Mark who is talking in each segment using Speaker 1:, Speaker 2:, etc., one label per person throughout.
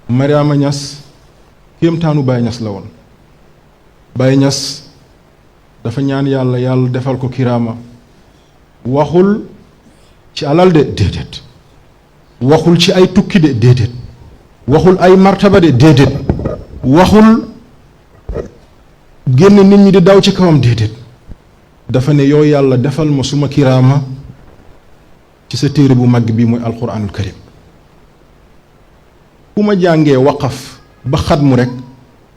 Speaker 1: Mariama Niass kéemtaanu Baye Niass la woon. Baye Niass dafa ñaan yàlla defal ko kiraama waxul ci alal de déedéet, waxul ci ay tukki de déedéet, waxul ay martaba de déedéet, waxul génn nit ñi di daw ci kawam déedéet. dafa ne yow yàlla defal ma suma kiraama ci sa téere bu mag bi muy alquranul karim. bu ma jàngee waqaf ba xatmu rek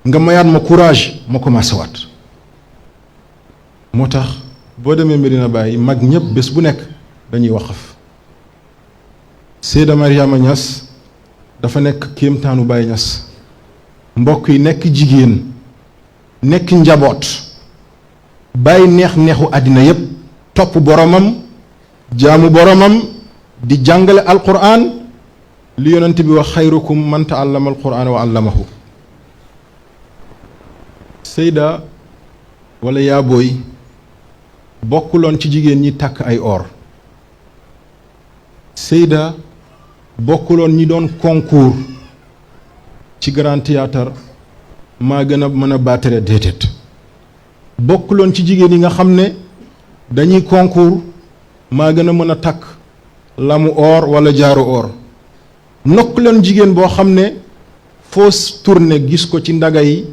Speaker 1: nga mayaat ma courage ma commencé waat. moo tax boo demee Medina Baye mag ñëpp bés bu nekk dañuy waqaf. Seyda Mariama Niass dafa nekk kéemtaanu Baye Niass. mbokk yi nekk jigéen nekk njaboot bàyyi neex-neexu àddina yépp topp boromam jaamu boromam di jàngale alquran li yonent bi wax xayrukum man taallama alquran wa allamahu. Seyda wala yaa booy bokkuloon ci jigéen ñi takk ay or. Seyda bokkuloon ñi doon concours ci grand théâtre maa gën a mën a baatere déedéet. bokkuloon ci jigéen yi nga xam ne dañuy concours maa gën a mën a takk lamu or wala jaaru or. nokkuloon jigéen boo xam ne foo tourné gis ko ci ndaga yi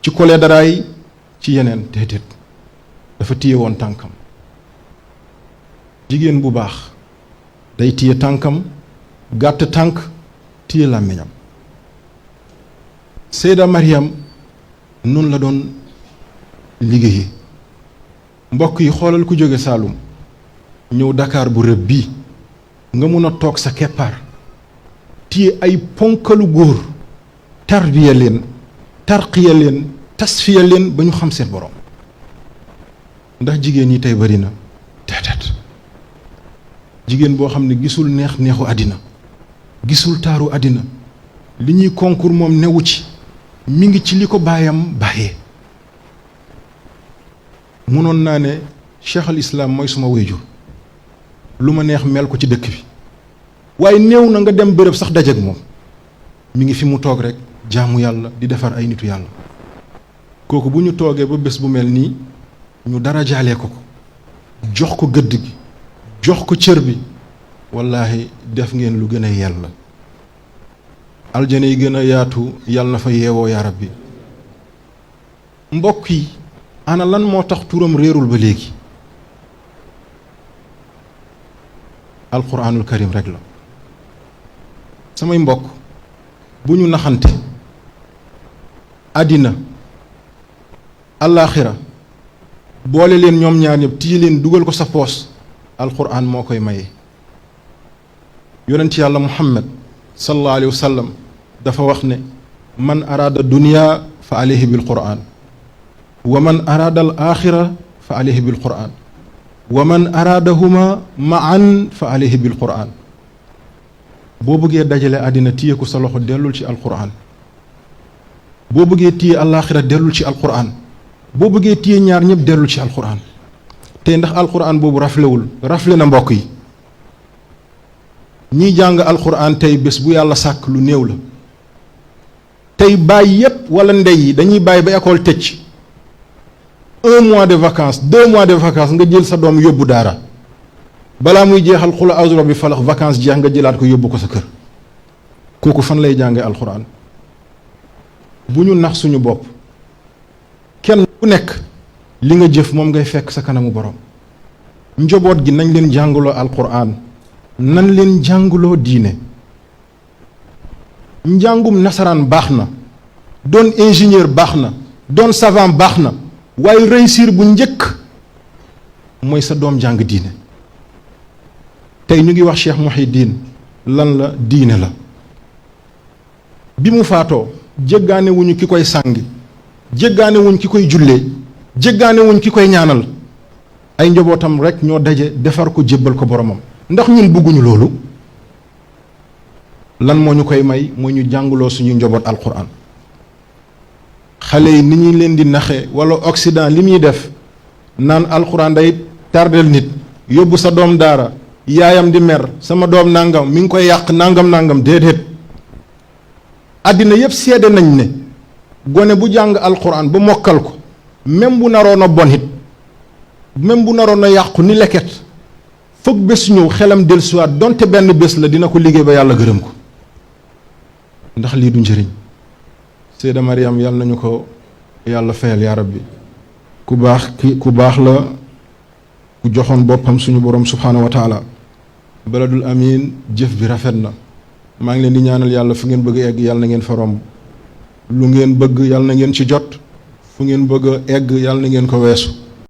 Speaker 1: ci kole dara yi ci yeneen déedéet. dafa téye woon tànkam. jigéen bu baax day téye tànkam gàtt tànk téye làmmiñam. Seyda Mariam noonu la doon liggéey. mbokk yi xoolal ku jóge Saalum ñëw Dakar bu rëb bii nga mun a toog sa keppaar téye ay ponkalu góor tarbiya leen tarqiya leen tasfiya leen ba ñu xam seen borom. ndax jigéen ñi tey bari na déedéet. jigéen boo xam ne gisul neexu àddina gisul taaru àddina li ñuy concours moom newu ci mi ngi ci li ko baayam bàyyee. munoon naa ne cheikh al islam mooy suma wéyjur lu ma neex mel ko ci dëkk bi waaye néew na nga dem bërëb sax dajeek moom mi ngi fi mu toog rek jaamu yàlla di defar ay nitu yàlla. kooku bu ñu toogee ba bés bu mel nii ñu dara jaalee ko jox ko gëdd gi jox ko cër bi wallaahi def ngeen lu gën a yella. aljana yi gën a yaatu yàlla na fa yeewoo yaa rabbi. mbokk yi ana lan moo tax turam réerul ba léegi. alquranul karim rek la. samay mbokk bu ñu naxante àddina allaaxira boole leen ñoom ñaar ñëpp téye leen dugal ko sa poos alquran moo koy maye. yonent yàlla muhammad sallallahu alayhi wa sallam dafa wax ne man araada dunya fa alayhi bil quran wa man araada al axira fa alayhi bil quran wa man araadahuma maan fa alayhi bil quran. boo bëggee dajale àddina téye ko sa loxo dellul ci alquran. boo bëggee téye alaaxira dellul ci alquran. boo bëggee téye ñaar ñëpp dellul ci alquran. tey ndax alquran boobu rafle na mbokk yi. ñiy jàng alquran tey bés bu yàlla sàkk lu néew la. tey bàyyi yépp wala ndey yi dañuy bàyyi ba école tëj 1 mois de vacances 2 mois de vacances nga jël sa doom yóbbu daara balaa muy jeexal xula azro bi falax vacances jeex nga jëlaat ko yóbbu ko sa kër. kooku fan lay jàngee alquran. bu ñu nax suñu bopp. kenn ku nekk li nga jëf moom ngay fekk sa kanamu borom. njaboot gi nañ leen jàngaloo alquran nan leen jàngaloo diine. njàngum nasaraan baax na doon ingénieur baax na doon savant baax na waaye réussir bu njëkk mooy sa doom jàng diine. tey ñu ngi wax Cheikh Mouhidine lan la diine la. bi mu faatoo jéggaane wuñu ki koy sàngi jéggaane wuñ ki koy jullee jéggaane wuñ ki koy ñaanal ay njabootam rek ñoo daje defar ko jébbal ko boromam. ndax ñun bëgguñu loolu. lan moo ñu koy may moo ñu jàngaloo suñu njaboot alquran. xale yi ni ñu leen di naxe wala Occident li muy def naan alquran day tardel nit yóbbu sa doom daara yaayam di mer sama doom nangam mi ngi koy yàq nangam déedéet. àddina yépp seede nañ ne gone bu jàng alquran ba mokkal ko même bu naroon a bon it même bu naroon a yàqu ni leket foog bés ñëw xelam dellusiwaat donte benn bés la dina ko liggéey ba yàlla gërëm ko ndax lii du njëriñ Seyda Mariam yàlla nañu ko yàlla fayal yaa rabbi ku baax la ku joxoon boppam suñu borom subhaanahu wa taala baladul amin jëf bi rafet na maa ngi leen di ñaanal yàlla fu ngeen bëgg egg yàlla na ngeen fa romb lu ngeen bëgg yàlla na ngeen ci jot fu ngeen bëgg egg yàlla na ngeen ko weesu